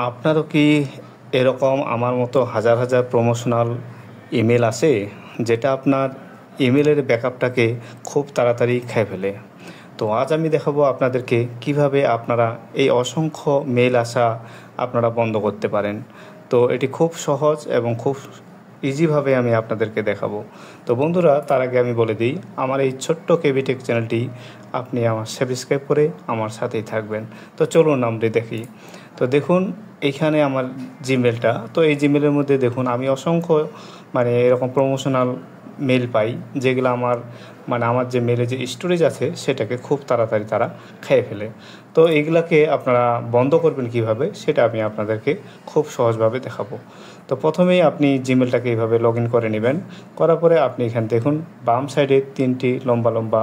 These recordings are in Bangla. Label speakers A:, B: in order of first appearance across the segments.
A: আপনারও কি এরকম আমার মতো হাজার হাজার প্রমোশনাল ইমেল আসে যেটা আপনার ইমেলের ব্যাকআপটাকে খুব তাড়াতাড়ি খেয়ে ফেলে? তো আজ আমি দেখাবো আপনাদেরকে কিভাবে আপনারা এই অসংখ্য মেল আসা আপনারা বন্ধ করতে পারেন। তো এটি খুব সহজ এবং খুব ইজিভাবে আমি আপনাদেরকে দেখাবো। তো বন্ধুরা, তার আগে আমি বলে দিই, আমার এই ছোট্ট কেবিটেক চ্যানেলটি আপনি আমার সাবস্ক্রাইব করে আমার সাথেই থাকবেন। তো চলুন আমরা দেখি। তো দেখুন, এইখানে আমার জিমেলটা, তো এই জিমেলের মধ্যে দেখুন আমি অসংখ্য এরকম প্রমোশনাল মেল পাই, যেগুলো আমার যে মেলে যে স্টোরেজ আছে সেটাকে খুব তাড়াতাড়ি তারা খেয়ে ফেলে। তো এইগুলাকে আপনারা বন্ধ করবেন কিভাবে সেটা আমি আপনাদেরকে খুব সহজভাবে দেখাবো। তো প্রথমেই আপনি জিমেলটাকে এইভাবে লগ ইন করে নেবেন। করার পরে আপনি এখানে দেখুন বাম সাইডে 3টি লম্বা লম্বা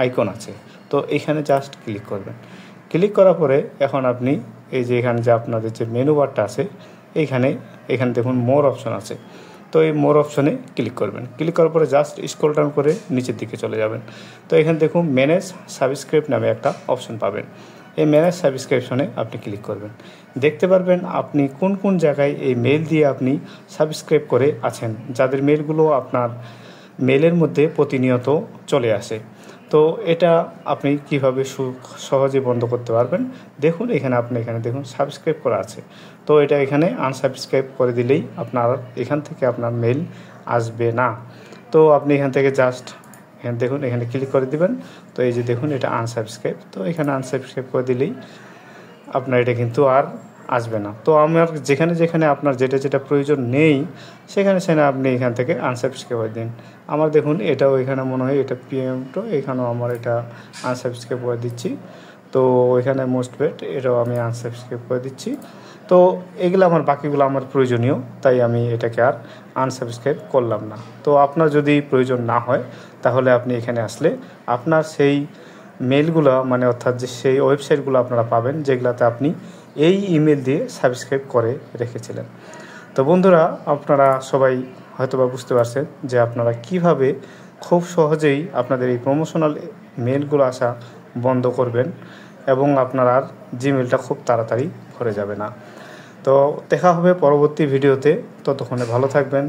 A: আইকন আছে, তো এইখানে জাস্ট ক্লিক করবেন। ক্লিক করার পরে এখন আপনি এই যে এখানে যে আপনাদের যে মেনু বারটা আছে এখানে দেখুন মোর অপশন আছে। তো এই মোর অপশনে ক্লিক করবেন। ক্লিক করার পরে জাস্ট স্ক্রল ডাউন করে নিচের দিকে চলে যাবেন। তো এখানে দেখুন ম্যানেজ সাবস্ক্রাইব নামে একটা অপশন পাবেন। এই ম্যানেজ সাবস্ক্রিপশনে আপনি ক্লিক করবেন। দেখতে পারবেন আপনি কোন কোন জায়গায় এই মেল দিয়ে আপনি সাবস্ক্রাইব করে আছেন, যাদের মেলগুলো আপনার মেলের মধ্যে প্রতিনিয়ত চলে আসে। তো এটা আপনি কিভাবে সহজে বন্ধ করতে পারবেন দেখুন। এখানে দেখুন সাবস্ক্রাইব করা আছে, তো এটা এখানে আনসাবস্ক্রাইব করে দিলেই আপনার এখান থেকে আপনার মেল আসবে না। তো আপনি এখান থেকে জাস্ট দেখুন এখানে ক্লিক করে দিবেন। তো এই যে দেখুন এটা আনসাবস্ক্রাইব, তো এখানে আনসাবস্ক্রাইব করে দিলেই আপনার এটা কিন্তু আর আসবে না। তো আমার যেখানে আপনার যেটা প্রয়োজন নেই সেখানে আপনি এখান থেকে আনসাবস্ক্রাইব করে দিন। আমার দেখুন এটাও এখানে মনে হয় এটা PM2, এখানেও আমার এটা আনসাবস্ক্রাইব করে দিচ্ছি। তো এখানে মোস্ট বেট এটাও আমি আনসাবস্ক্রাইব করে দিচ্ছি। তো এগুলো আমার বাকিগুলো আমার প্রয়োজনীয়, তাই আমি এটাকে আর আনসাবস্ক্রাইব করলাম না। তো আপনার যদি প্রয়োজন না হয় তাহলে আপনি এখানে আসলে আপনার সেই মেলগুলো অর্থাৎ যে সেই ওয়েবসাইটগুলো আপনারা পাবেন যেগুলোতে আপনি এই ইমেল দিয়ে সাবস্ক্রাইব করে রেখেছিলেন। তো বন্ধুরা, আপনারা সবাই হয়তোবা বুঝতে পারছেন যে আপনারা কিভাবে খুব সহজেই আপনাদের এই প্রমোশনাল মেলগুলো আসা বন্ধ করবেন এবং আপনার আর জিমেলটা খুব তাড়াতাড়ি ভরে যাবে না। তো দেখা হবে পরবর্তী ভিডিওতে, ততক্ষণে ভালো থাকবেন।